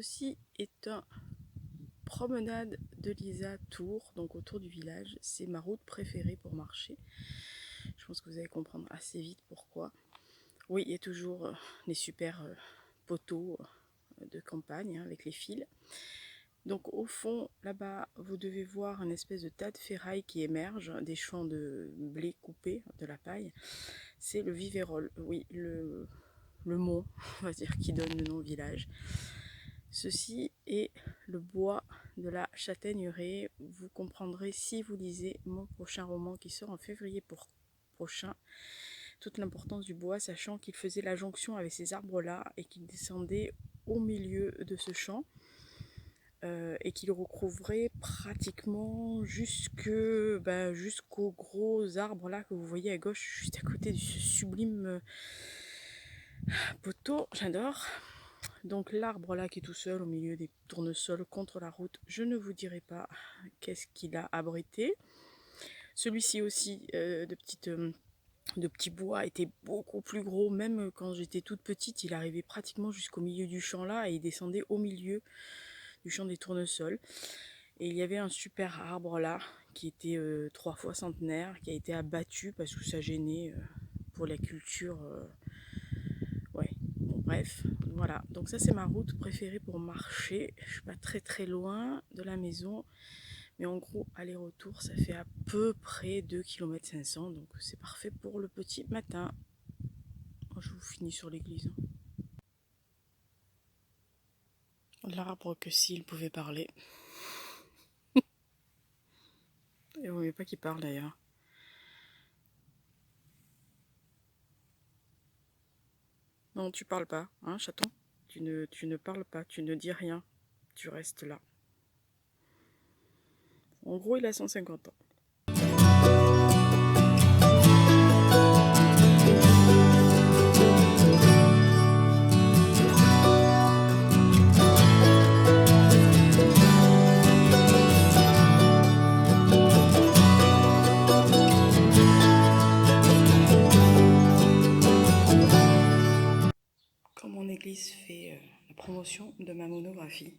ceci est un promenade de Lisa Tours, donc autour du village. C'est ma route préférée pour marcher. Je pense que vous allez comprendre assez vite pourquoi. Oui, il y a toujours les super poteaux de campagne avec les fils. Donc au fond, là-bas, vous devez voir un espèce de tas de ferraille qui émerge, des champs de blé coupés, de la paille. C'est le Vivérolles, oui, le mont, on va dire, qui donne le nom au village. Ceci est le bois de la Châtaigneraie. Vous comprendrez si vous lisez mon prochain roman qui sort en février prochain toute l'importance du bois, sachant qu'il faisait la jonction avec ces arbres-là et qu'il descendait au milieu de ce champ et qu'il recouvrait pratiquement jusqu'aux gros arbres là que vous voyez à gauche, juste à côté de ce sublime poteau. J'adore. Donc l'arbre là qui est tout seul au milieu des tournesols contre la route, je ne vous dirai pas qu'est-ce qu'il a abrité. Celui-ci aussi de petits bois était beaucoup plus gros, même quand j'étais toute petite, il arrivait pratiquement jusqu'au milieu du champ là et il descendait au milieu du champ des tournesols. Et il y avait un super arbre là qui était 3 fois centenaire, qui a été abattu parce que ça gênait pour la culture. Ouais, bon, bref, voilà. Donc ça c'est ma route préférée pour marcher. Je suis pas très loin de la maison, mais en gros aller-retour ça fait à peu près 2,5 km, donc c'est parfait pour le petit matin. Moi, je vous finis sur l'église. L'arbre que s'il pouvait parler. Et vous ne voyez pas qu'il parle d'ailleurs. Non, tu parles pas, hein, chaton? Tu ne parles pas, tu ne dis rien. Tu restes là. En gros, il a 150 ans. Quand mon église fait la promotion de ma monographie.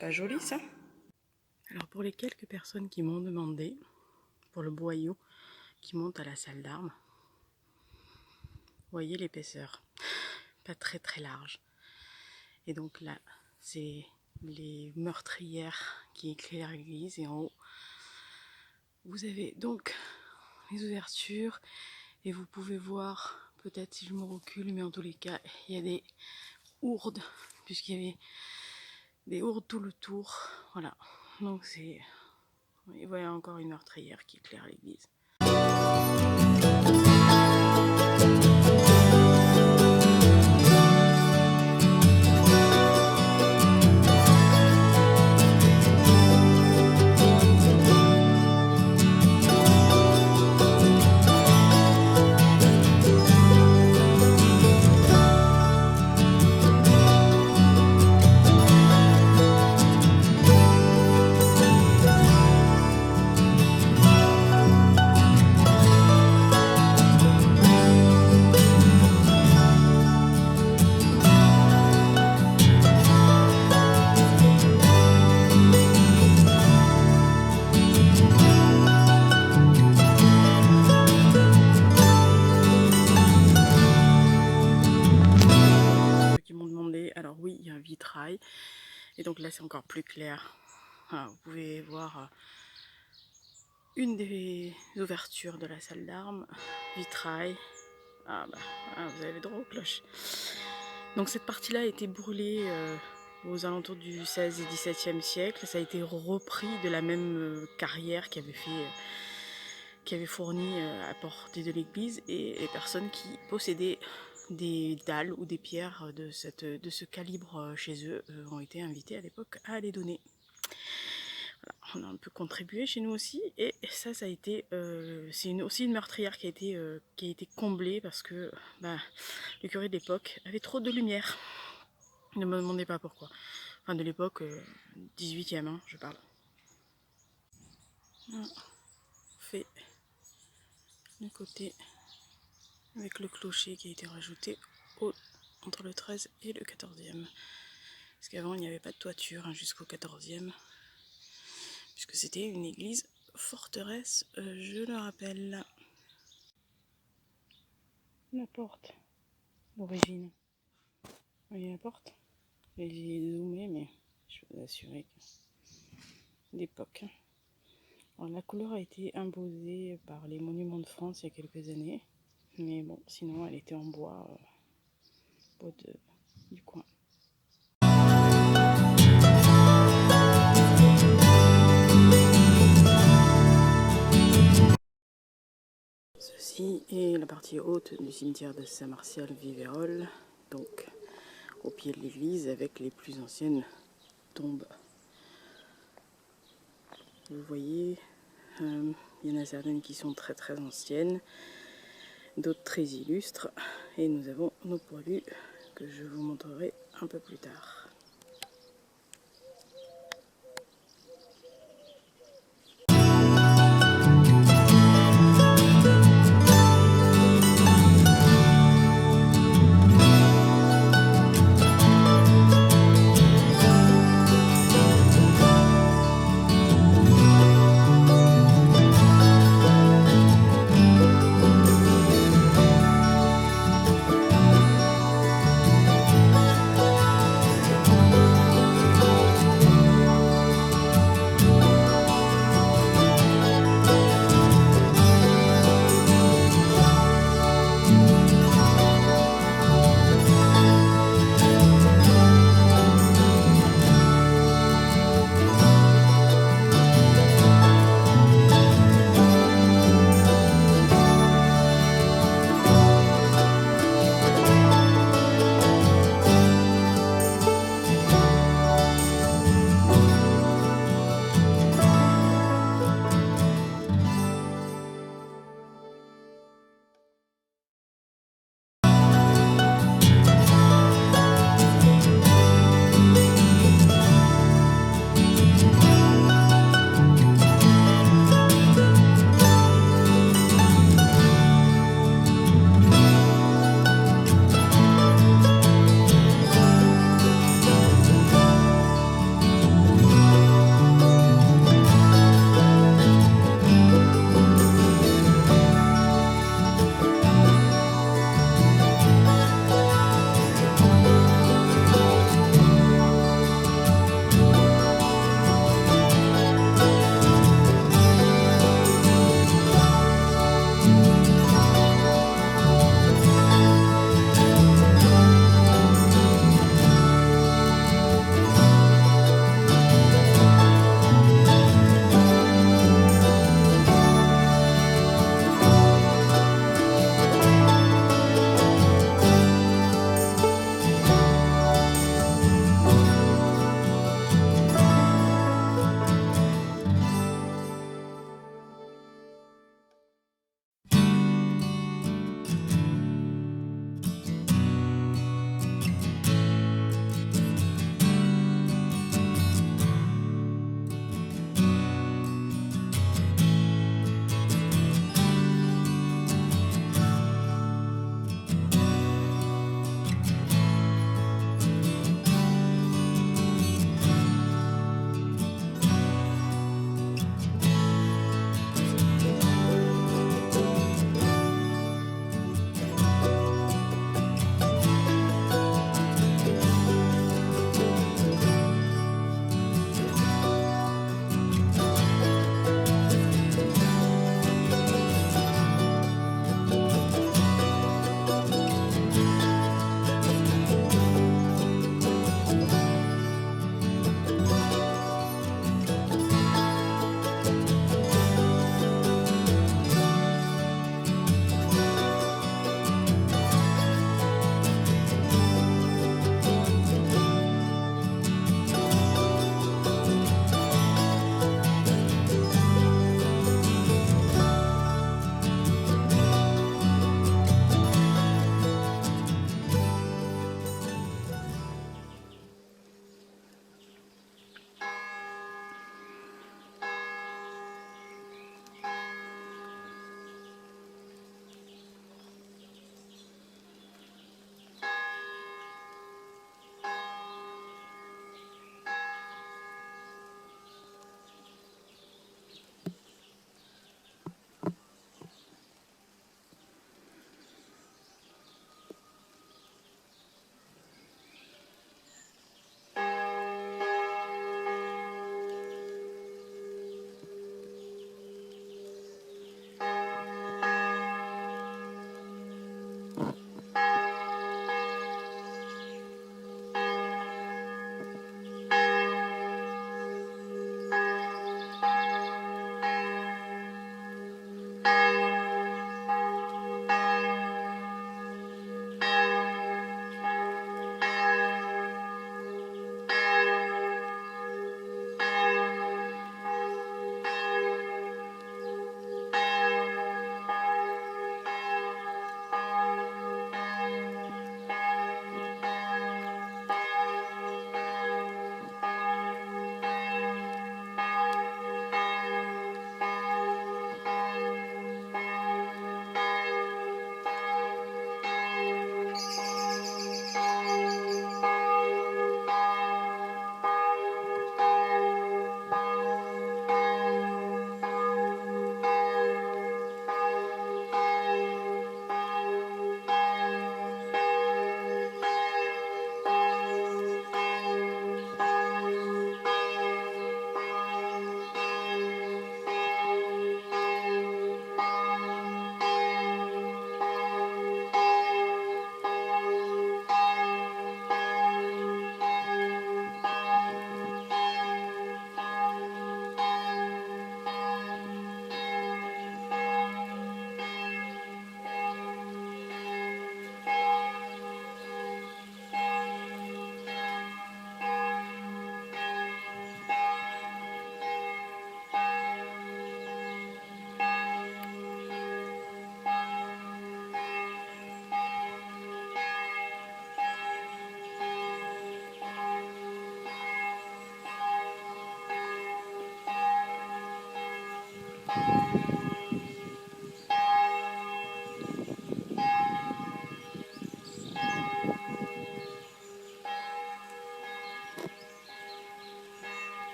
Pas joli ça? Alors pour les quelques personnes qui m'ont demandé, pour le boyau qui monte à la salle d'armes, voyez l'épaisseur, pas très large. Et donc là, c'est les meurtrières qui éclairent l'église et en haut, vous avez donc les ouvertures et vous pouvez voir, peut-être si je me recule, mais en tous les cas, il y a des hourdes, puisqu'il y avait des hourdes tout le tour. Voilà, donc c'est... Vous voyez encore une meurtrière qui éclaire l'église. Alors oui, il y a un vitrail et donc là c'est encore plus clair. Voilà, vous pouvez voir une des ouvertures de la salle d'armes, vitrail. Vous avez droit aux cloches. Donc cette partie-là a été brûlée aux alentours du 16 et 17e siècle. Ça a été repris de la même carrière qui avait fourni à portée de l'église, et les personnes qui possédaient des dalles ou des pierres de ce calibre chez eux ont été invitées à l'époque à les donner. Voilà, on a un peu contribué chez nous aussi, et ça a été c'est aussi une meurtrière qui a été comblée parce que le curé de l'époque avait trop de lumière. Ne me demandez pas pourquoi. Enfin de l'époque 18e, hein, je parle. Voilà. On fait le côté avec le clocher qui a été rajouté entre le 13 et le 14e Parce qu'avant, il n'y avait pas de toiture jusqu'au 14e, puisque c'était une église forteresse, je le rappelle. La porte d'origine. Vous voyez la porte? J'ai zoomé, mais je peux vous assurer que d'époque. Alors, la couleur a été imposée par les Monuments de France il y a quelques années, mais bon, sinon elle était en bois, du coin. Ceci est la partie haute du cimetière de Saint-Martial-Vivérolles, donc au pied de l'église avec les plus anciennes tombes. Vous voyez, il y en a certaines qui sont très très anciennes, d'autres très illustres, et nous avons nos poilus que je vous montrerai un peu plus tard.